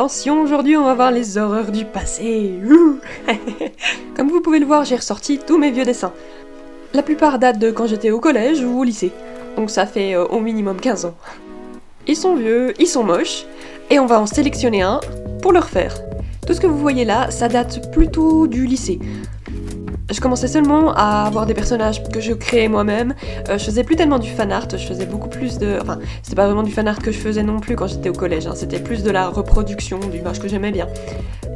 Attention, aujourd'hui on va voir les horreurs du passé. Ouh. Comme vous pouvez le voir, j'ai ressorti tous mes vieux dessins. La plupart datent de quand j'étais au collège ou au lycée, donc ça fait au minimum 15 ans. Ils sont vieux, ils sont moches, et on va en sélectionner un pour le refaire. Tout ce que vous voyez là, ça date plutôt du lycée. Je commençais seulement à avoir des personnages que je créais moi-même, je faisais plus tellement du fanart, je faisais beaucoup plus de... Enfin, c'était pas vraiment du fanart que je faisais non plus quand j'étais au collège, hein, c'était plus de la reproduction d'images que j'aimais bien.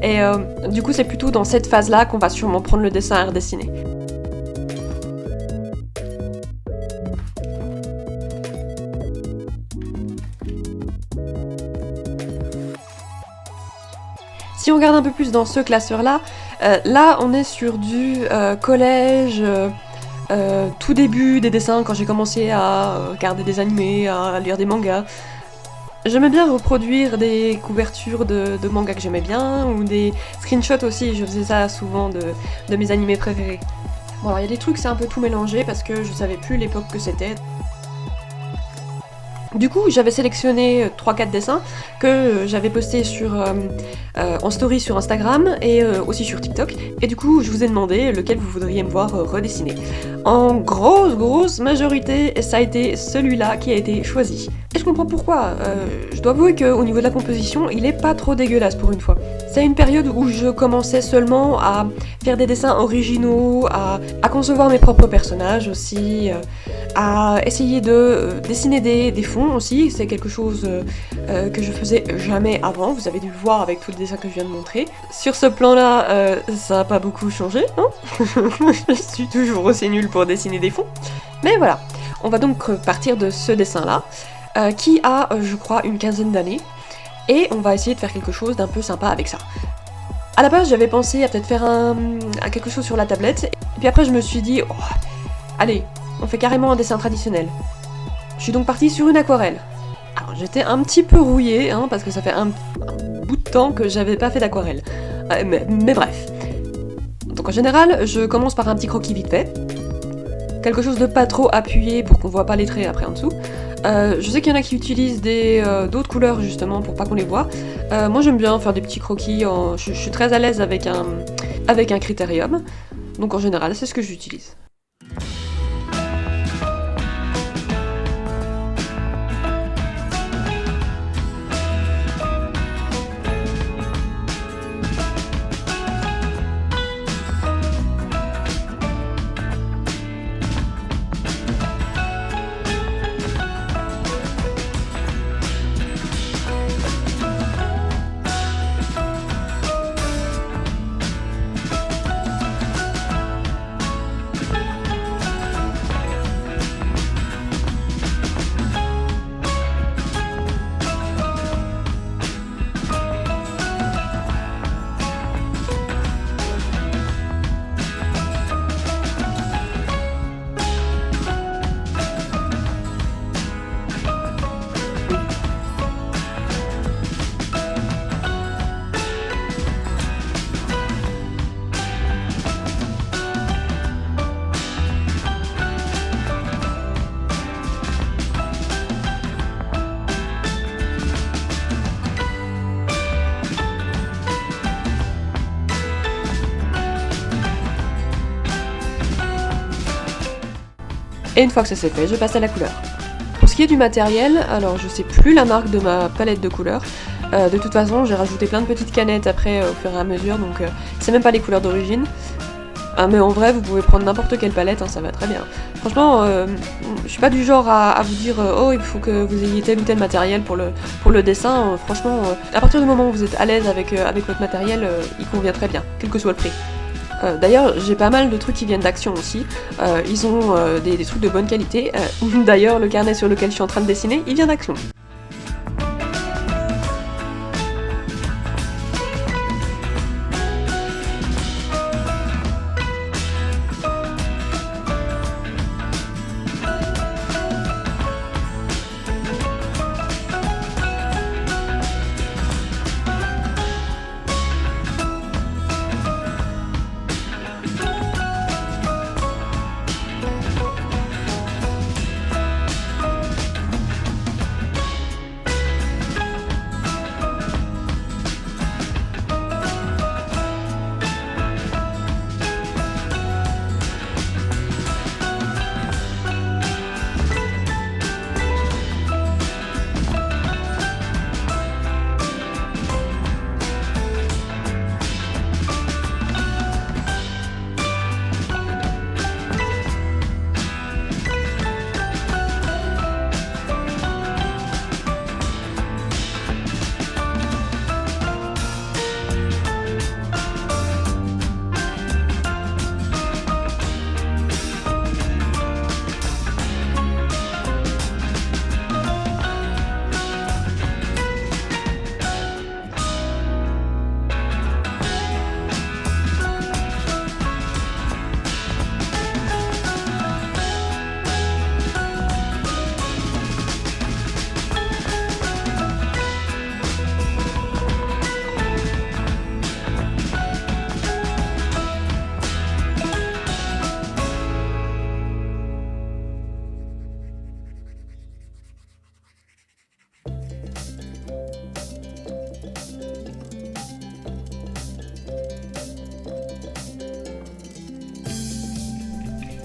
Et du coup c'est plutôt dans cette phase-là qu'on va sûrement prendre le dessin à redessiner. Si on regarde un peu plus dans ce classeur-là, là on est sur du collège, tout début des dessins, quand j'ai commencé à regarder des animés, à lire des mangas. J'aimais bien reproduire des couvertures de mangas que j'aimais bien, ou des screenshots aussi, je faisais ça souvent de mes animés préférés. Bon alors il y a des trucs, c'est un peu tout mélangé parce que je savais plus l'époque que c'était. Du coup, j'avais sélectionné 3-4 dessins que j'avais postés en story sur Instagram et aussi sur TikTok. Et du coup, je vous ai demandé lequel vous voudriez me voir redessiner. En grosse majorité, ça a été celui-là qui a été choisi. Et je comprends pourquoi. Je dois avouer qu'au niveau de la composition, il est pas trop dégueulasse pour une fois. C'est une période où je commençais seulement à faire des dessins originaux, à concevoir mes propres personnages aussi, à essayer de dessiner des fonds aussi, c'est quelque chose que je faisais jamais avant, vous avez dû le voir avec tout le dessin que je viens de montrer. Sur ce plan-là, ça n'a pas beaucoup changé, hein. Je suis toujours aussi nulle pour dessiner des fonds. Mais voilà, on va donc partir de ce dessin-là, qui a, je crois, une quinzaine d'années, et on va essayer de faire quelque chose d'un peu sympa avec ça. À la base, j'avais pensé à peut-être faire quelque chose sur la tablette, et puis après je me suis dit, oh, allez, on fait carrément un dessin traditionnel. Je suis donc partie sur une aquarelle. Alors j'étais un petit peu rouillée, hein, parce que ça fait un bout de temps que j'avais pas fait d'aquarelle. Mais bref. Donc en général, je commence par un petit croquis vite fait. Quelque chose de pas trop appuyé pour qu'on voit pas les traits après en dessous. Je sais qu'il y en a qui utilisent d'autres couleurs justement pour pas qu'on les voit. Moi j'aime bien faire des petits croquis, je suis très à l'aise avec un critérium. Donc en général, c'est ce que j'utilise. Et une fois que ça c'est fait, je passe à la couleur. Pour ce qui est du matériel, alors je sais plus la marque de ma palette de couleurs. De toute façon, j'ai rajouté plein de petites canettes après au fur et à mesure, donc c'est même pas les couleurs d'origine. Mais en vrai, vous pouvez prendre n'importe quelle palette, hein, ça va très bien. Franchement, je suis pas du genre à vous dire oh il faut que vous ayez tel ou tel matériel pour le dessin. Franchement, à partir du moment où vous êtes à l'aise avec votre matériel, il convient très bien, quel que soit le prix. D'ailleurs, j'ai pas mal de trucs qui viennent d'Action aussi. Ils ont des trucs de bonne qualité. D'ailleurs, le carnet sur lequel je suis en train de dessiner, il vient d'Action.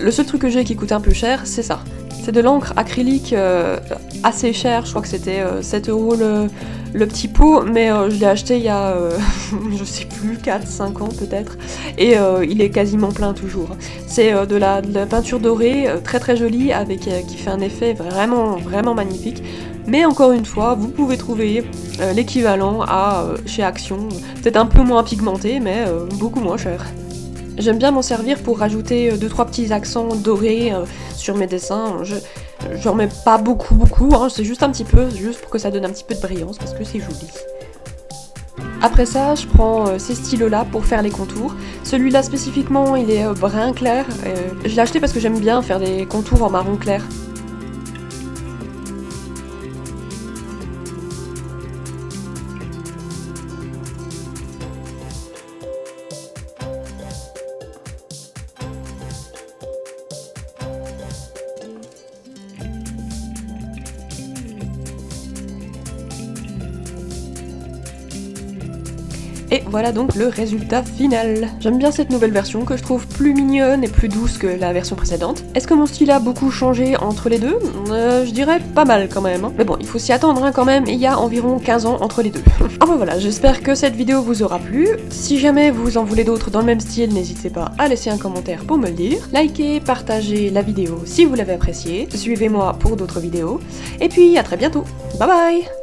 Le seul truc que j'ai qui coûte un peu cher, c'est ça. C'est de l'encre acrylique assez chère, je crois que c'était 7 € le petit pot, mais je l'ai acheté il y a, je sais plus, 4-5 ans peut-être, et il est quasiment plein toujours. C'est de la peinture dorée, très très jolie, avec qui fait un effet vraiment vraiment magnifique. Mais encore une fois, vous pouvez trouver l'équivalent chez Action, peut-être un peu moins pigmenté, mais beaucoup moins cher. J'aime bien m'en servir pour rajouter 2-3 petits accents dorés sur mes dessins. J'en mets pas beaucoup, hein, c'est juste un petit peu, juste pour que ça donne un petit peu de brillance, parce que c'est joli. Après ça, je prends ces stylos-là pour faire les contours. Celui-là spécifiquement, il est brun clair. Je l'ai acheté parce que j'aime bien faire des contours en marron clair. Et voilà donc le résultat final. J'aime bien cette nouvelle version que je trouve plus mignonne et plus douce que la version précédente. Est-ce que mon style a beaucoup changé entre les deux? Je dirais pas mal quand même. Hein. Mais bon, il faut s'y attendre hein, quand même, il y a environ 15 ans entre les deux. Enfin voilà, j'espère que cette vidéo vous aura plu. Si jamais vous en voulez d'autres dans le même style, n'hésitez pas à laisser un commentaire pour me le dire. Likez, partagez la vidéo si vous l'avez appréciée. Suivez-moi pour d'autres vidéos. Et puis à très bientôt. Bye bye!